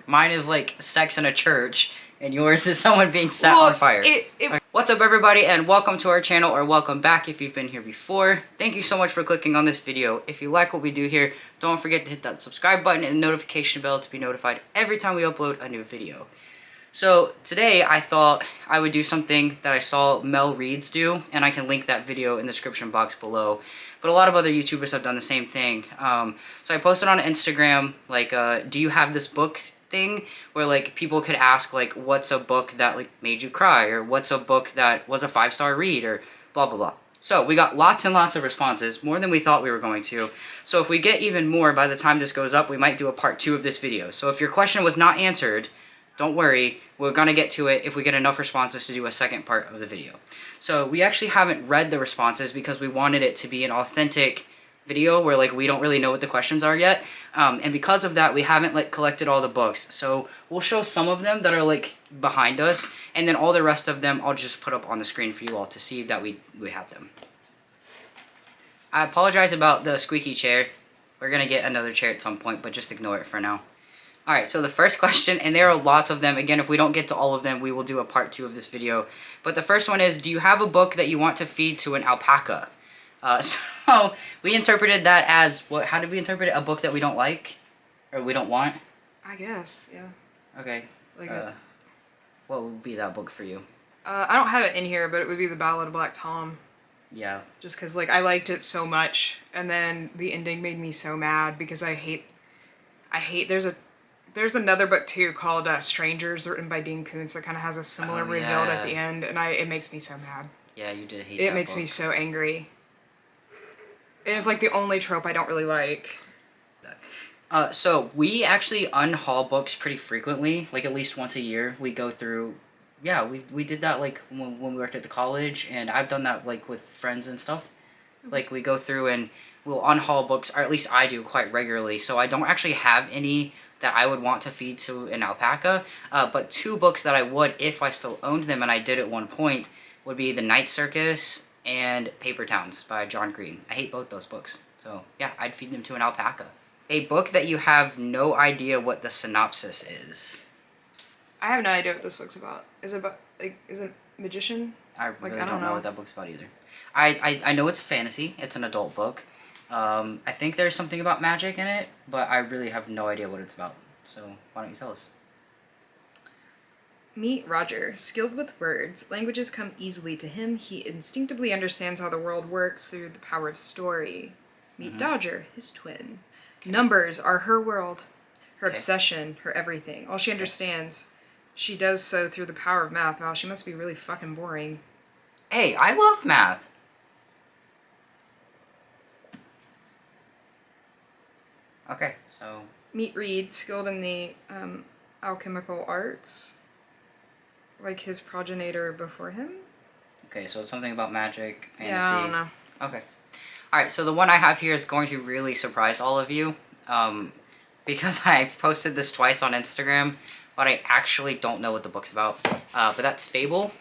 Mine is like sex in a church, and yours is someone being set on fire. What's up, everybody, and welcome to our channel, or welcome back if you've been here before. Thank you so much for clicking on this video. If you like what we do here, don't forget to hit that subscribe button and the notification bell to be notified every time we upload a new video. So today I thought I would do something that I saw Mel Reeds do, and I can link that video in the description box below. But a lot of other YouTubers have done the same thing. So I posted on Instagram, like, do you have this book thing, where like people could ask like, what's a book that like made you cry, or what's a book that was a 5-star read, or blah blah blah. So we got lots and lots of responses, more than we thought we were going to. So if we get even more by the time this goes up, we might do a part 2 of this video. So if your question was not answered, don't worry, we're gonna get to it if we get enough responses to do a second part of the video. So we actually haven't read the responses because we wanted it to be an authentic video where like we don't really know what the questions are yet. And because of that, we haven't like collected all the books. So we'll show some of them that are like behind us, and then all the rest of them I'll just put up on the screen for you all to see that we have them. I apologize about the squeaky chair. We're gonna get another chair at some point, but just ignore it for now. Alright, so the first question, and there are lots of them. Again, if we don't get to all of them, we will do a part 2 of this video. But the first one is, do you have a book that you want to feed to an alpaca? So we interpreted that as, what? How did we interpret it? A book that we don't like? Or we don't want? I guess, yeah. Okay. Like what would be that book for you? I don't have it in here, but it would be The Ballad of Black Tom. Yeah. Just because, like, I liked it so much, and then the ending made me so mad because I hate, there's another book too called Strangers, written by Dean Koontz, that kind of has a similar reveal at the end, and it makes me so mad. Yeah, you did hate that It makes me so angry. And it's like the only trope I don't really like. So we actually unhaul books pretty frequently, like at least once a year. We go through, yeah, we did that like when we worked at the college, and I've done that like with friends and stuff. Like we go through and we'll unhaul books, or at least I do quite regularly. So I don't actually have any that I would want to feed to an alpaca, but 2 books that I would if I still owned them, and I did at one point, would be The Night Circus and Paper Towns by John Green. I hate both those books, so yeah, I'd feed them to an alpaca. A book that you have no idea what the synopsis is. I have no idea what this book's about. Is it about, like, is it magician? I really don't know what that book's about either. I know it's fantasy, it's an adult book. I think there's something about magic in it, but I really have no idea what it's about. So why don't you tell us? Meet Roger. Skilled with words, languages come easily to him. He instinctively understands how the world works through the power of story. Meet Dodger, his twin. Okay. Numbers are her world, her obsession, her everything. All she understands, she does so through the power of math. Wow, she must be really fucking boring. Hey, I love math. Okay, so... Meet Reed, skilled in the alchemical arts, like his progenitor before him. Okay, so it's something about magic, fantasy. Yeah, I don't know. Okay. Alright, so the one I have here is going to really surprise all of you, because I've posted this twice on Instagram, but I actually don't know what the book's about. But that's Fable.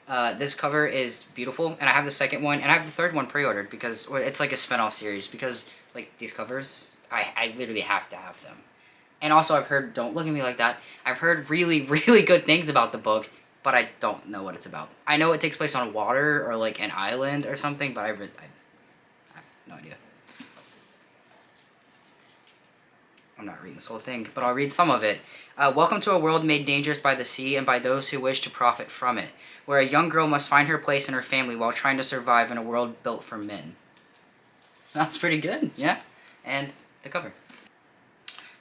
This cover is beautiful, and I have the second one, and I have the third one pre-ordered, because it's like a spin-off series, because like these covers, I literally have to have them. And also I've heard, don't look at me like that, I've heard really, really good things about the book, but I don't know what it's about. I know it takes place on water, or like an island or something, but I have no idea. I'm not reading this whole thing, but I'll read some of it. Welcome to a world made dangerous by the sea and by those who wish to profit from it, where a young girl must find her place in her family while trying to survive in a world built for men. Sounds pretty good, yeah? And the cover.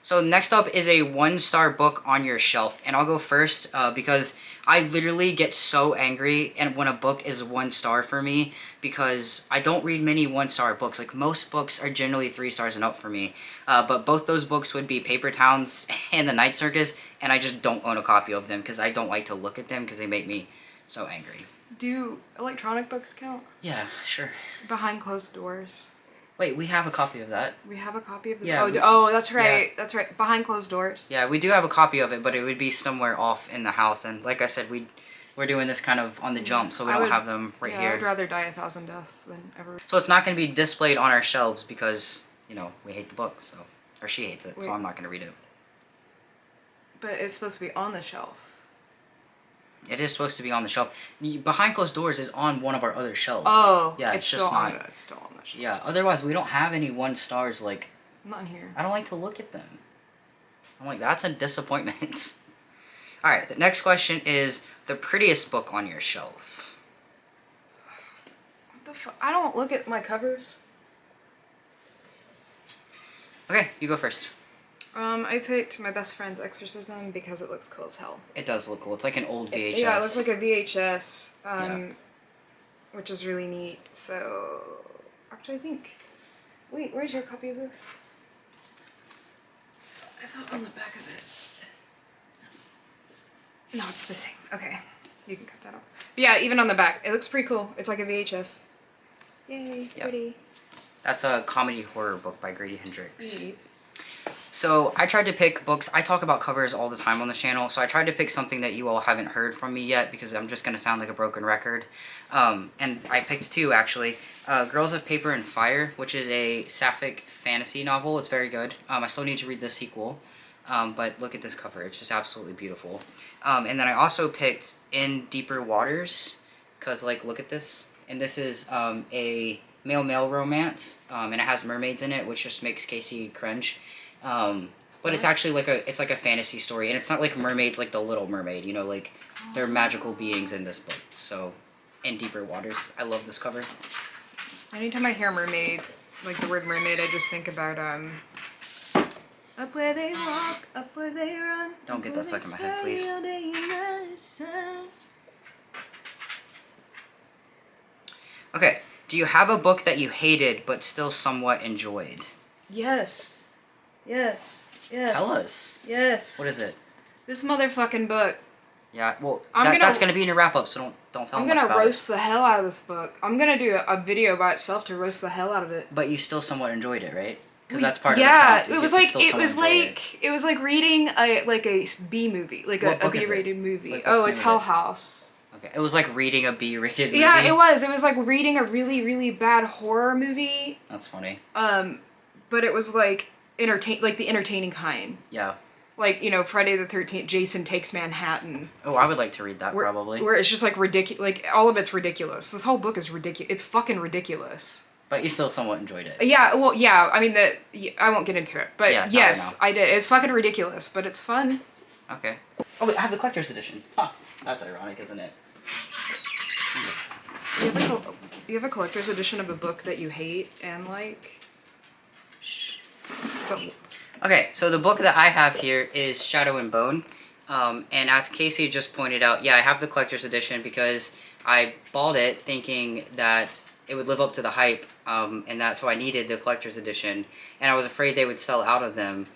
So next up is a 1-star book on your shelf, and I'll go first because I literally get so angry and when a book is 1 star for me, because I don't read many 1-star books. Like, most books are generally 3 stars and up for me, but both those books would be Paper Towns and The Night Circus, and I just don't own a copy of them because I don't like to look at them because they make me so angry. Do electronic books count? Yeah, sure. Behind Closed Doors. Wait, we have a copy of that. We have a copy of it? Yeah. Oh, that's right. Yeah. That's right. Behind Closed Doors. Yeah, we do have a copy of it, but it would be somewhere off in the house. And like I said, we're doing this kind of on the jump, so we don't have them right here. I would rather die 1,000 deaths than ever. So it's not going to be displayed on our shelves because, you know, we hate the book, so, or she hates it, so I'm not going to read it. But it's supposed to be on the shelf. It is supposed to be on the shelf. Behind Closed Doors is on one of our other shelves. Oh, yeah, it's just still not. It's still on the shelf. Yeah, otherwise we don't have any 1 stars, like... Not in here. I don't like to look at them. I'm like, that's a disappointment. Alright, the next question is the prettiest book on your shelf. What the fuck? I don't look at my covers. Okay, you go first. I picked My Best Friend's Exorcism because it looks cool as hell. It does look cool. It's like an old VHS. Yeah, it looks like a VHS, yeah. which is really neat. So, actually, I think... Wait, where's your copy of this? I thought on the back of it. No, it's the same. Okay, you can cut that off. But yeah, even on the back, it looks pretty cool. It's like a VHS. Yay, yep. pretty. That's a comedy horror book by Grady Hendrix. Neat. So I tried to pick books. I talk about covers all the time on the channel, so I tried to pick something that you all haven't heard from me yet because I'm just going to sound like a broken record. And I picked 2, actually. Girls of Paper and Fire, which is a sapphic fantasy novel. It's very good. I still need to read the sequel, but look at this cover. It's just absolutely beautiful. And then I also picked In Deeper Waters, because, like, look at this. And this is a male-male romance, and it has mermaids in it, which just makes Casey cringe. But it's actually like a fantasy story, and it's not like mermaids like the Little Mermaid, you know, like they're magical beings in this book. So, In Deeper Waters, I love this cover. Anytime I hear mermaid, like the word mermaid, I just think about up where they walk, up where they run. Don't get that stuck in my head, please. Okay, do you have a book that you hated but still somewhat enjoyed? Yes. Yes. Yes. Tell us. Yes. What is it? This motherfucking book. Yeah, well, that's gonna be in your wrap up, so don't tell me. I'm gonna roast the hell out of this book. I'm gonna do a video by itself to roast the hell out of it. But you still somewhat enjoyed it, right? Because that's part of the it was like reading a B movie, like a B-rated movie. Like, oh, it's Hell House. Okay, it was like reading a B-rated movie. Yeah, it was. It was like reading a really, really bad horror movie. That's funny. But it was like the entertaining kind. Yeah. Like, you know, Friday the 13th, Jason Takes Manhattan. Oh, I would like to read that, probably. Where it's just like ridiculous. Like, all of it's ridiculous. This whole book is ridiculous. It's fucking ridiculous. But you still somewhat enjoyed it. Yeah, well, yeah. I mean, I won't get into it. But yeah, yes, I did. It's fucking ridiculous, but it's fun. Okay. Oh, wait, I have the collector's edition. Huh. That's ironic, isn't it? You have a collector's edition of a book that you hate and like... Shh. But... Okay, so the book that I have here is Shadow and Bone. And as Casey just pointed out, yeah, I have the collector's edition because I bought it thinking that it would live up to the hype, and so I needed the collector's edition, and I was afraid they would sell out of them.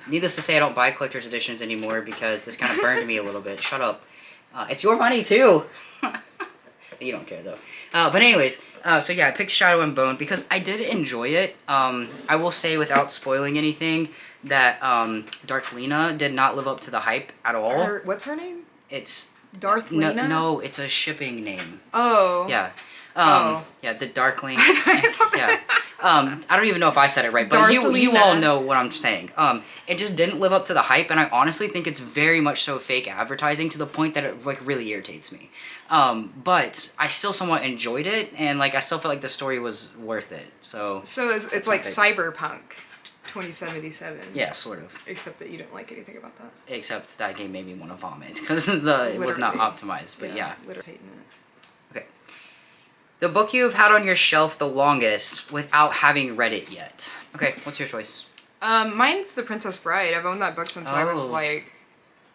Needless to say, I don't buy collector's editions anymore because this kind of burned me a little bit. Shut up. It's your money, too. You don't care, though. But anyways, so yeah, I picked Shadow and Bone because I did enjoy it. I will say, without spoiling anything, that Darklina did not live up to the hype at all. What's her name? It's... Darklina? No, it's a shipping name. Oh. Yeah. Yeah, the Darkling. Yeah. I don't even know if I said it right, but you all know what I'm saying. It just didn't live up to the hype, and I honestly think it's very much so fake advertising to the point that it like really irritates me. But I still somewhat enjoyed it, and like I still felt like the story was worth it. So it's like Cyberpunk 2077. Yeah, sort of. Except that you don't like anything about that. Except that game made me want to vomit because it was not optimized. But yeah. Literally. Okay. The book you have had on your shelf the longest without having read it yet. Okay, what's your choice? Mine's The Princess Bride. I've owned that book since I was like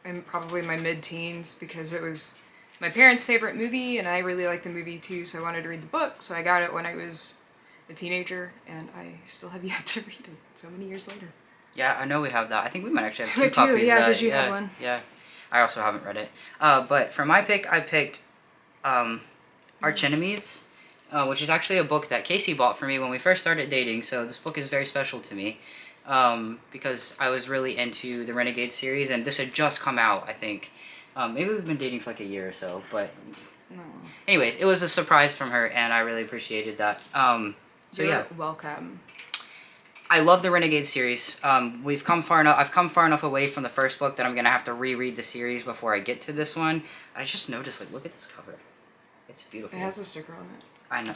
in probably my mid-teens because it was my parents' favorite movie and I really liked the movie too, so I wanted to read the book. So I got it when I was a teenager and I still have yet to read it so many years later. Yeah, I know we have that. I think we might actually have two copies. Yeah, because you had one. Yeah, I also haven't read it. But for my pick, I picked Arch Enemies. Which is actually a book that Casey bought for me when we first started dating, so this book is very special to me, because I was really into the Renegade series, and this had just come out, I think. Maybe we've been dating for like a year or so, but... No. Anyways, it was a surprise from her, and I really appreciated that. So You're yeah. welcome. I love the Renegade series. We've come far enough. I've come far enough away from the first book that I'm gonna have to reread the series before I get to this one. I just noticed, like, look at this cover. It's beautiful. It has a sticker on it. I know.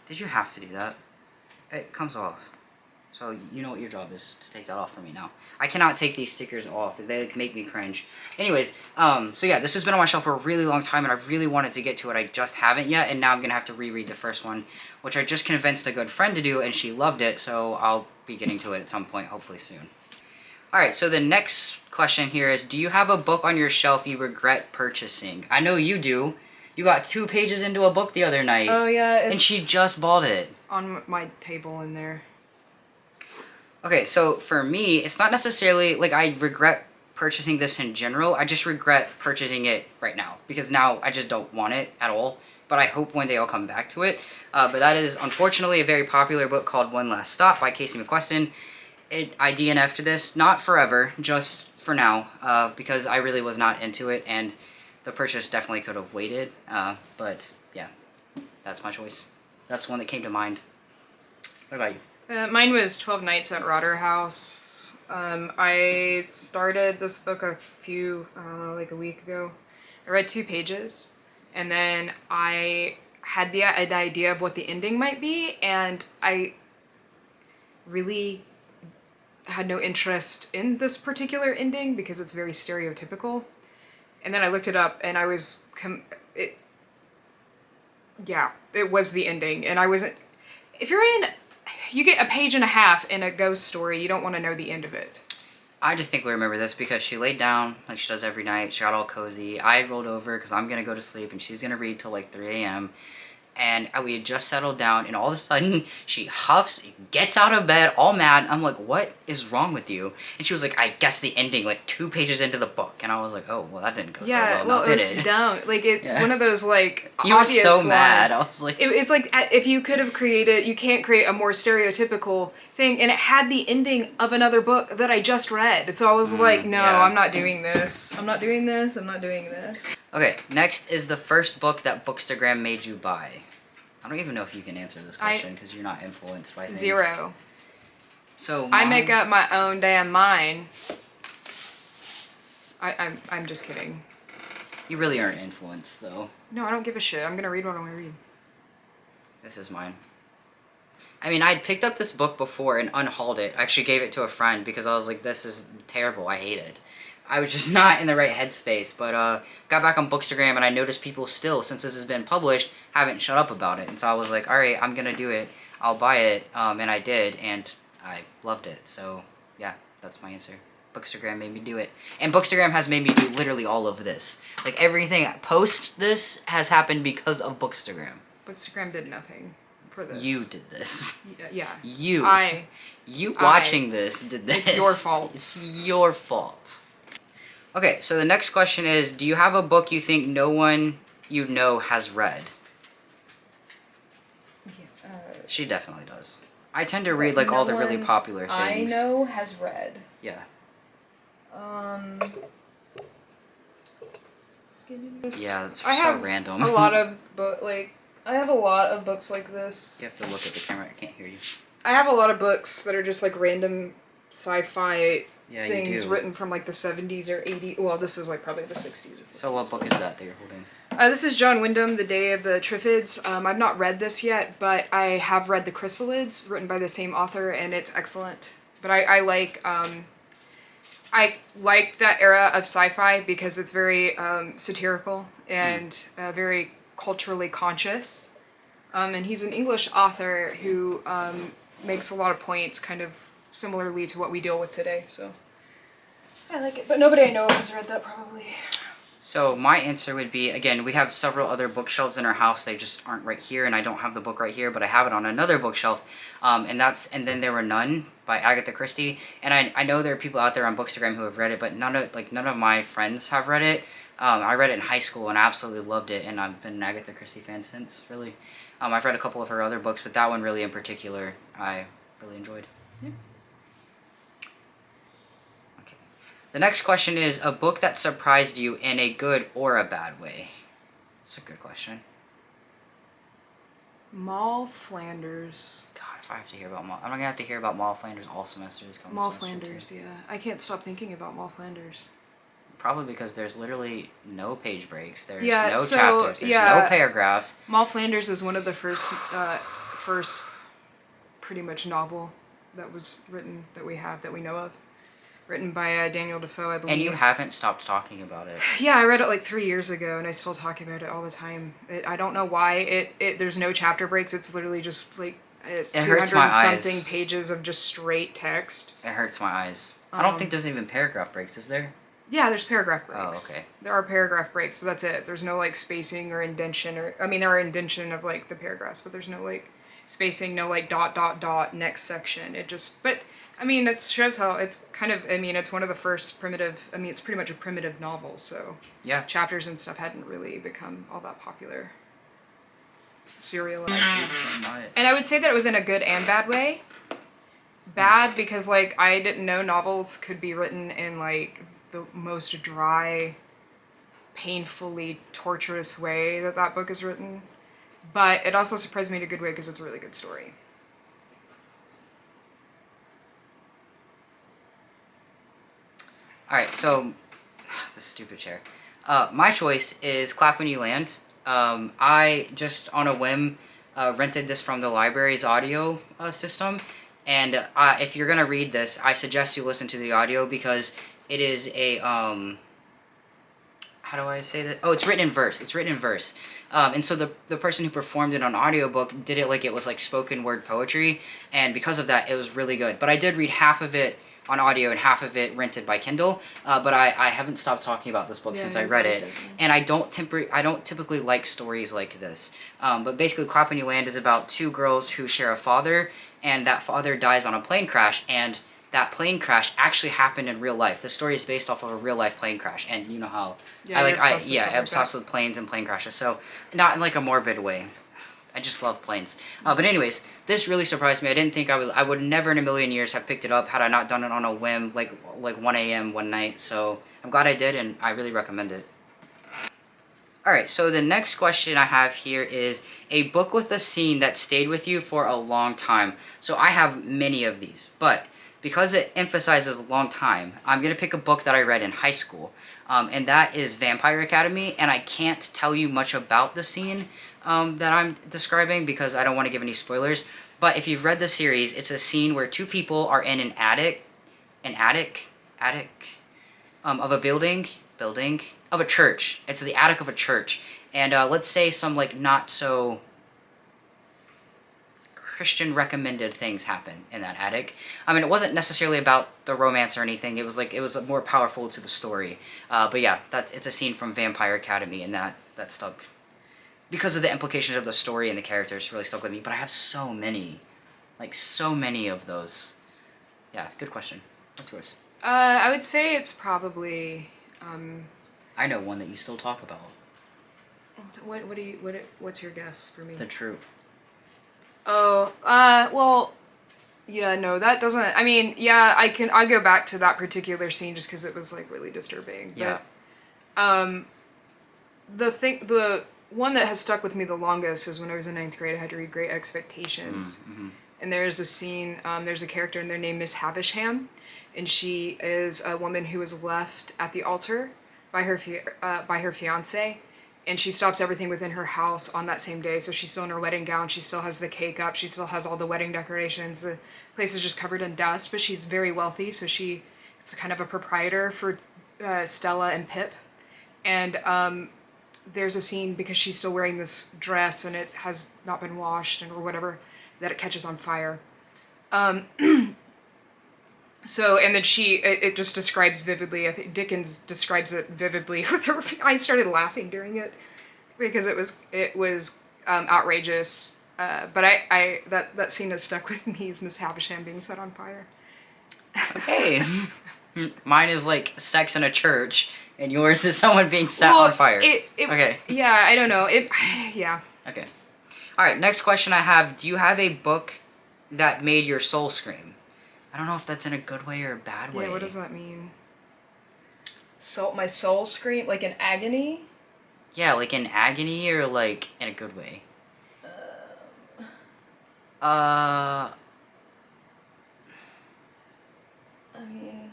Did you have to do that? It comes off. So you know what your job is, to take that off for me now. I cannot take these stickers off. They make me cringe. Anyways, so yeah, this has been on my shelf for a really long time, and I really wanted to get to it. I just haven't yet, and now I'm going to have to reread the first one, which I just convinced a good friend to do, and she loved it, so I'll be getting to it at some point, hopefully soon. Alright, so the next question here is, do you have a book on your shelf you regret purchasing? I know you do. You got 2 pages into a book the other night. Oh yeah, and she just bought it. On my table in there. Okay, so for me, it's not necessarily, like, I regret purchasing this in general. I just regret purchasing it right now, because now I just don't want it at all. But I hope one day I'll come back to it. But that is, unfortunately, a very popular book called One Last Stop by Casey McQuiston. I DNF'd this, not forever, just for now, because I really was not into it, and the purchase definitely could have waited. But, yeah, that's my choice. That's the one that came to mind. What about you? Mine was 12 Nights at Rotterhouse. I started this book like a week ago. I read 2 pages, and then I had an idea of what the ending might be, and I really had no interest in this particular ending because it's very stereotypical. And then I looked it up, and I was, it was the ending, and I wasn't, if you're in, you get a page and a half in a ghost story, you don't want to know the end of it. I distinctly remember this because she laid down, like she does every night. She got all cozy. I rolled over because I'm going to go to sleep, and she's going to read till like 3 a.m. And we had just settled down, and all of a sudden, she huffs, gets out of bed, all mad. I'm like, what is wrong with you? And she was like, I guess the ending, like 2 pages into the book. And I was like, oh, well, that didn't go so well, now, did it? Yeah, well, it was dumb. Like, it's one of those, like, you were obvious so mad. I was like... It's like, if you could have created, you can't create a more stereotypical thing, and it had the ending of another book that I just read. So I was like, no, yeah. I'm not doing this. I'm not doing this. I'm not doing this. Okay, next is the first book that Bookstagram made you buy. I don't even know if you can answer this question because you're not influenced by things. 0. So I make up my own damn mind. I'm just kidding. You really aren't influenced, though. No, I don't give a shit. I'm gonna read what I want to read. This is mine. I mean, I'd picked up this book before and unhauled it. I actually gave it to a friend because I was like, this is terrible. I hate it. I was just not in the right headspace, but got back on Bookstagram, and I noticed people still, since this has been published, haven't shut up about it. And so I was like, alright, I'm gonna do it. I'll buy it, and I did, and I loved it. So, yeah, that's my answer. Bookstagram made me do it. And Bookstagram has made me do literally all of this. Like, everything post this has happened because of Bookstagram. Bookstagram did nothing for this. You did this. Yeah. You watching this did this. It's your fault. It's your fault. Okay, so the next question is, do you have a book you think no one you know has read? Yeah, she definitely does. I tend to read like all the really popular things. I know has read. Yeah. Yeah, that's so random. I have a lot of books like this. You have to look at the camera, I can't hear you. I have a lot of books that are just like random sci-fi things you do. written from like the 70s or 80s. Well, this is like probably the 60s. Or 50s. So what book is that you're holding? This is John Wyndham, The Day of the Triffids. I've not read this yet, but I have read The Chrysalids, written by the same author, and it's excellent. But I like that era of sci-fi because it's very satirical and very culturally conscious. And he's an English author who makes a lot of points kind of similarly to what we deal with today, so I like it. But nobody I know has read that, probably. So my answer would be, again, we have several other bookshelves in our house. They just aren't right here, and I don't have the book right here, but I have it on another bookshelf. And Then There Were None by Agatha Christie. And I know there are people out there on Bookstagram who have read it, but none of my friends have read it. I read it in high school and I absolutely loved it, and I've been an Agatha Christie fan since, really. I've read a couple of her other books, but that one really in particular I really enjoyed. Yeah. The next question is a book that surprised you in a good or a bad way. That's a good question. Moll Flanders. God, if I have to hear about I'm gonna have to hear about Maul Flanders all semester this coming Maul semester, Flanders, yeah. I can't stop thinking about Maul Flanders. Probably because there's literally no page breaks. There's no chapters. There's no paragraphs. Maul Flanders is one of the first pretty much novel that was written that we know of. Written by Daniel Defoe, I believe. And you haven't stopped talking about it. Yeah, I read it like 3 years ago, and I still talk about it all the time. I don't know why. There's no chapter breaks. It's literally just like it's 200 something pages of just straight text. It hurts my eyes. I don't think there's even paragraph breaks, is there? Yeah, there's paragraph breaks. Oh, okay. There are paragraph breaks, but that's it. There's no like spacing or indentation or there are indentation of like the paragraphs, but there's no like spacing, no like ... next section. It just it shows how it's kind of it's one of the first primitive it's pretty much a primitive novel, so yeah. Chapters and stuff hadn't really become all that popular. Serialized. And I would say that it was in a good and bad way. Bad because like I didn't know novels could be written in like the most dry, painfully torturous way that book is written. But it also surprised me in a good way because it's a really good story. Alright, so, this stupid chair. My choice is Clap When You Land. I just, on a whim, rented this from the library's audio system. And if you're going to read this, I suggest you listen to the audio because it is a, how do I say that? Oh, it's written in verse. It's written in verse. And so the person who performed it on audiobook did it like it was like spoken word poetry. And because of that, it was really good. But I did read half of it on audio and half of it rented by Kindle. But I haven't stopped talking about this book since I read it. And I don't typically like stories like this. But basically, Clap When You Land is about two girls who share a father. And that father dies on a plane crash. And that plane crash actually happened in real life. The story is based off of a real life plane crash, and you know how I'm obsessed with planes and plane crashes. So not in like a morbid way. I just love planes. But anyways, this really surprised me. I didn't think I would never in a million years have picked it up had I not done it on a whim, like 1 a.m. one night. So I'm glad I did, and I really recommend it. Alright, so the next question I have here is a book with a scene that stayed with you for a long time. So I have many of these, but because it emphasizes a long time, I'm going to pick a book that I read in high school, and that is Vampire Academy, and I can't tell you much about the scene that I'm describing because I don't want to give any spoilers, but if you've read the series, it's a scene where two people are in an attic of a building, of a church. It's the attic of a church, and let's say some like not so Christian recommended things happen in that attic. I mean, it wasn't necessarily about the romance or anything. It was more powerful to the story. But yeah, it's a scene from Vampire Academy, and that stuck because of the implications of the story and the characters. Really stuck with me. But I have so many of those. Yeah, good question. What's yours? I would say it's probably. I know one that you still talk about. What's your guess for me? The Troop. Oh, well, yeah, no, that doesn't, I mean, yeah, I go back to that particular scene just because it was, like, really disturbing. Yeah. But, the one that has stuck with me the longest is when I was in 9th grade, I had to read Great Expectations. Mm-hmm. And there's a scene, there's a character in there named Miss Havisham, and she is a woman who is left at the altar by her fiancé. And she stops everything within her house on that same day. So she's still in her wedding gown. She still has the cake up. She still has all the wedding decorations. The place is just covered in dust. But she's very wealthy. So she's kind of a proprietor for Stella and Pip. And there's a scene because she's still wearing this dress and it has not been washed or whatever, that it catches on fire. So, and then it just describes vividly, I think Dickens describes it vividly with her. I started laughing during it because it was outrageous. But that scene has stuck with me, is Miss Havisham being set on fire. Okay. Mine is like sex in a church, and yours is someone being set on fire. Okay. Yeah, I don't know. Yeah. Okay. Alright, next question I have. Do you have a book that made your soul scream? I don't know if that's in a good way or a bad way. Yeah, what does that mean? My soul scream? Like in agony? Yeah, like in agony or like in a good way? Uh, I mean,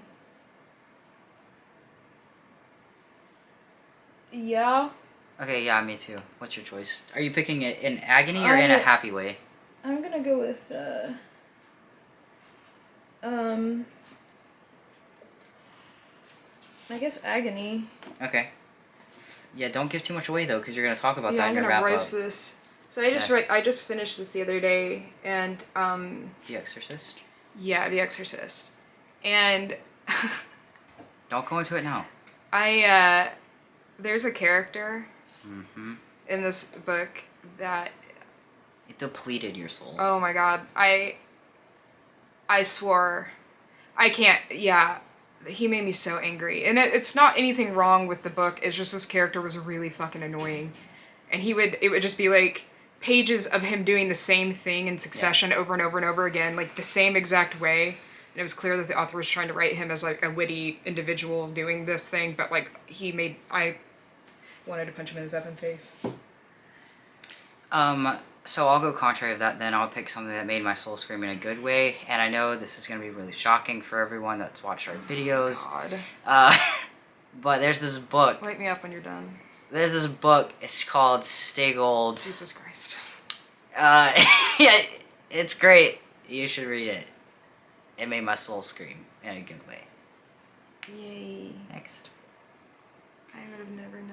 yeah. okay, yeah, me too. What's your choice? Are you picking it in agony or in a happy way? I'm gonna go with, I guess agony. Okay. Yeah, don't give too much away though, because you're gonna talk about Yeah, that I'm in your gonna wrap roast up. this. So I just finished this the other day, and The Exorcist. yeah, The Exorcist, and Don't go into it now. there's a character in this book that, It depleted your soul. oh my god, I swore, I can't, yeah, he made me so angry, and it's not anything wrong with the book. It's just this character was really fucking annoying, and it would just be like pages of him doing the same thing in succession over and over and over again, like the same exact way. And it was clear that the author was trying to write him as like a witty individual doing this thing, but like I wanted to punch him in his effing face. So I'll go contrary of that then. I'll pick something that made my soul scream in a good way. And I know this is going to be really shocking for everyone that's watched our videos. God. But there's this book. Wake me up when you're done. There's this book. It's called Stay Gold. Jesus Christ. Yeah, it's great. You should read it. It made my soul scream in a good way. Yay. Next. I would have never known.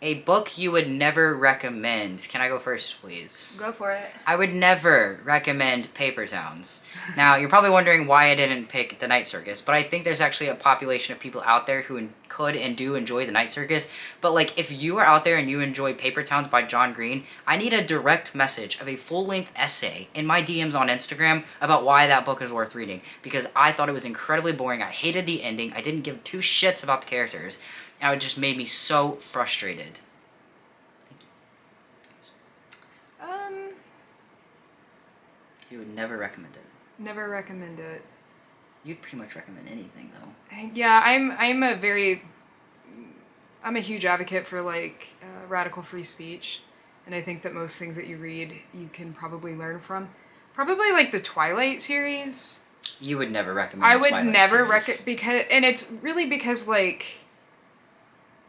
A book you would never recommend. Can I go first, please? Go for it. I would never recommend Paper Towns. Now, you're probably wondering why I didn't pick The Night Circus, but I think there's actually a population of people out there who could and do enjoy The Night Circus. But, like, if you are out there and you enjoy Paper Towns by John Green, I need a direct message of a full-length essay in my DMs on Instagram about why that book is worth reading. Because I thought it was incredibly boring. I hated the ending. I didn't give two shits about the characters. And it just made me so frustrated. You would never recommend it. Never recommend it. You'd pretty much recommend anything, though. Yeah, I'm a huge advocate for like radical free speech, and I think that most things that you read you can probably learn from. Probably like the Twilight series. You would never recommend. I would never recommend because, and it's really because like,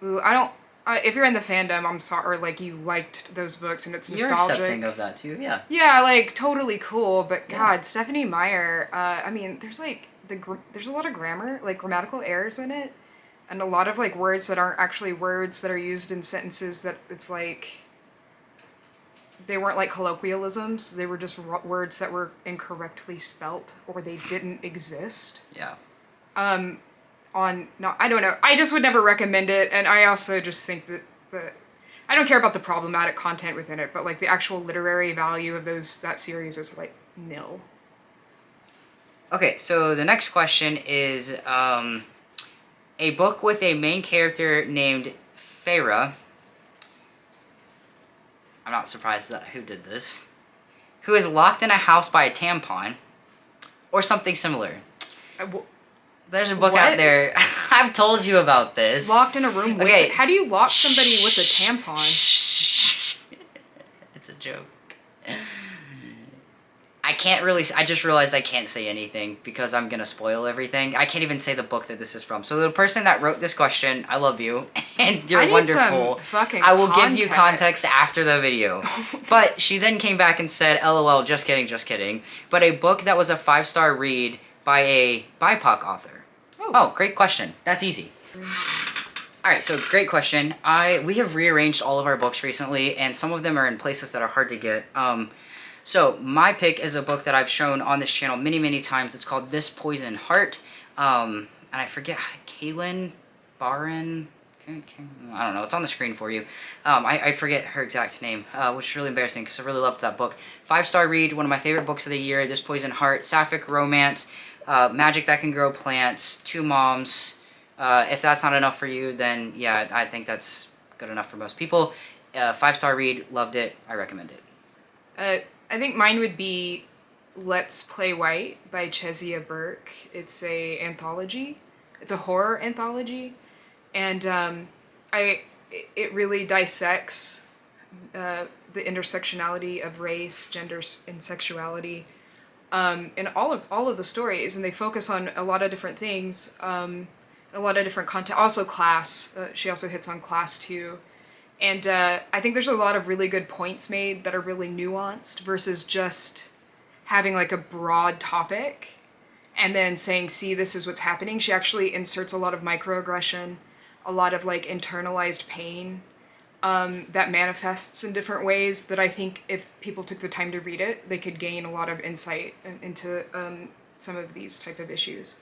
ooh, I don't. If you're in the fandom, I'm sorry, or like you liked those books and it's nostalgic. You're accepting of that too, yeah. Yeah, like totally cool, but God, Stephanie Meyer. I mean, there's like there's a lot of grammar, like grammatical errors in it, and a lot of like words that aren't actually words that are used in sentences that it's like they weren't like colloquialisms. They were just words that were incorrectly spelt or they didn't exist. Yeah. I don't know. I just would never recommend it, and I also just think that I don't care about the problematic content within it, but like the actual literary value of that series is like nil. Okay, so the next question is a book with a main character named Feyre. I'm not surprised that who did this. Who is locked in a house by a tampon, or something similar. There's a book out there. I've told you about this. Locked in a room with it? How do you lock somebody with a tampon? It's a joke. I just realized I can't say anything because I'm gonna spoil everything. I can't even say the book that this is from. So the person that wrote this question, I love you, and you're wonderful. I will give you context after the video. But she then came back and said, LOL, just kidding, just kidding. But a book that was a 5-star read by a BIPOC author. Oh, great question. That's easy. Alright, so great question. We have rearranged all of our books recently, and some of them are in places that are hard to get. So my pick is a book that I've shown on this channel many, many times. It's called This Poison Heart. And I forget, Kaylin Barron? I don't know. It's on the screen for you. I forget her exact name, which is really embarrassing because I really loved that book. 5-star read, one of my favorite books of the year. This Poison Heart, sapphic romance, magic that can grow plants, 2 moms. If that's not enough for you, then yeah, I think that's good enough for most people. 5-star read, loved it. I recommend it. I think mine would be Let's Play White by Chezzia Burke. It's a anthology. It's a horror anthology. And it really dissects the intersectionality of race, gender, and sexuality in all of the stories, and they focus on a lot of different things, a lot of different content. Also class. She also hits on class too. And I think there's a lot of really good points made that are really nuanced versus just having like a broad topic and then saying, see, this is what's happening. She actually inserts a lot of microaggression, a lot of like internalized pain that manifests in different ways that I think if people took the time to read it, they could gain a lot of insight into some of these type of issues.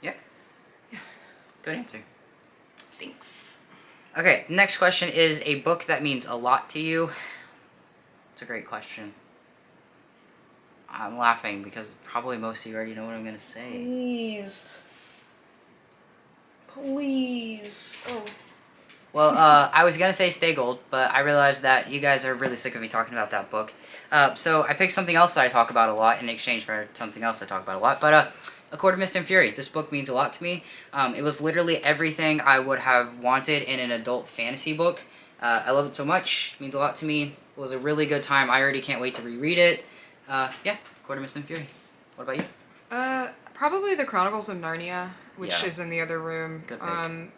Yeah. Yeah. Good answer. Thanks. Okay, next question is a book that means a lot to you. It's a great question. I'm laughing because probably most of you already know what I'm going to say. Please. Please. Oh. Well, I was going to say Stay Gold, but I realized that you guys are really sick of me talking about that book. So I picked something else that I talk about a lot in exchange for something else I talk about a lot. But A Court of Mist and Fury. This book means a lot to me. It was literally everything I would have wanted in an adult fantasy book. I love it so much. It means a lot to me. It was a really good time. I already can't wait to reread it. Yeah, Court of Mist and Fury. What about you? Probably the Chronicles of Narnia, which is in the other room. Good pick.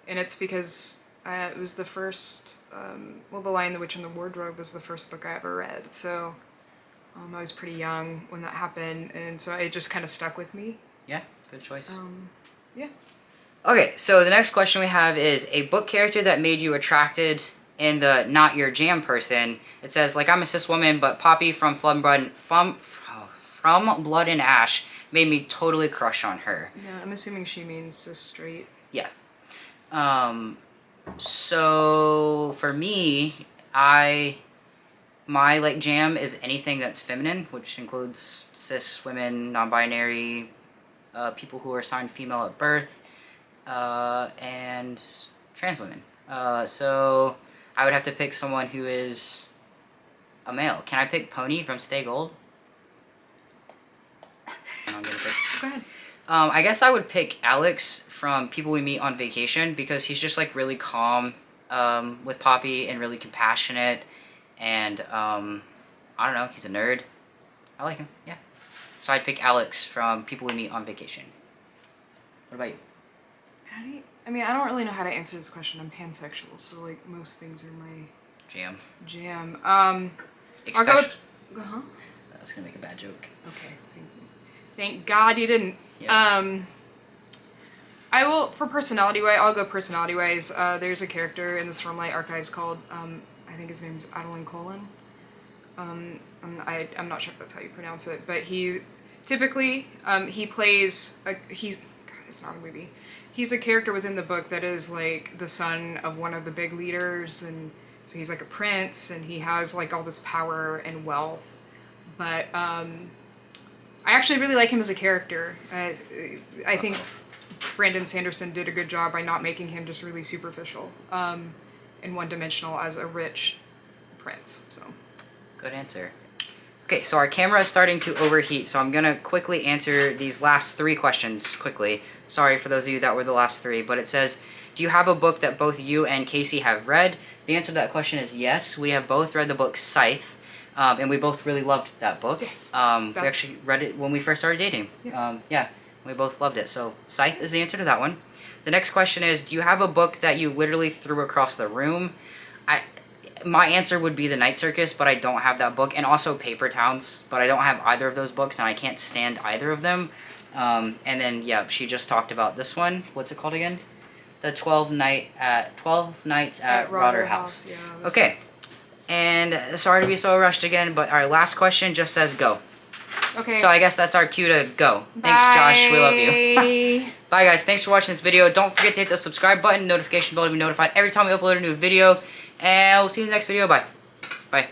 And it's because it was the first, The Lion, the Witch, and the Wardrobe was the first book I ever read. So I was pretty young when that happened, and so it just kind of stuck with me. Yeah, good choice. Yeah. Okay, so the next question we have is a book character that made you attracted in the not your jam person. It says, like, I'm a cis woman, but Poppy from Blood and Ash made me totally crush on her. Yeah, I'm assuming she means cis straight. Yeah. So for me, my like jam is anything that's feminine, which includes cis women, non-binary, people who are assigned female at birth, and trans women. So I would have to pick someone who is a male. Can I pick Pony from Stay Gold? I'm gonna pick. Go ahead. I guess I would pick Alex from People We Meet on Vacation because he's just like really calm with Poppy and really compassionate, and I don't know, he's a nerd. I like him, yeah. So I'd pick Alex from People We Meet on Vacation. What about you? I mean, I don't really know how to answer this question. I'm pansexual, so like most things are my Jam. I'll go with, I was gonna make a bad joke. Okay, thank God you didn't. Yeah. I will, for personality-wise, I'll go personality-wise. There's a character in the Stormlight Archives called, I think his name's Adeline Colin. I'm not sure if that's how you pronounce it, but he, typically, he plays, God, it's not a movie. He's a character within the book that is, like, the son of one of the big leaders, and so he's, like, a prince, and he has, like, all this power and wealth, but, I actually really like him as a character. I think Brandon Sanderson did a good job by not making him just really superficial and one-dimensional as a rich prince. So, good answer. Okay, so our camera is starting to overheat, so I'm gonna quickly answer these last 3 questions quickly. Sorry for those of you that were the last 3, but it says, do you have a book that both you and Casey have read? The answer to that question is yes. We have both read the book Scythe. And we both really loved that book. Yes. We actually read it when we first started dating. Yeah. We both loved it. So Scythe is the answer to that one. The next question is, do you have a book that you literally threw across the room? My answer would be The Night Circus, but I don't have that book. And also Paper Towns, but I don't have either of those books, and I can't stand either of them. And then, yeah, she just talked about this one. What's it called again? The 12 Nights at Rotter House. Yeah, okay. And sorry to be so rushed again, but our last question just says go. Okay. So I guess that's our cue to go. Thanks, Josh. We love you. Bye, guys. Thanks for watching this video. Don't forget to hit the subscribe button, notification bell to be notified every time we upload a new video. And we'll see you in the next video. Bye. Bye.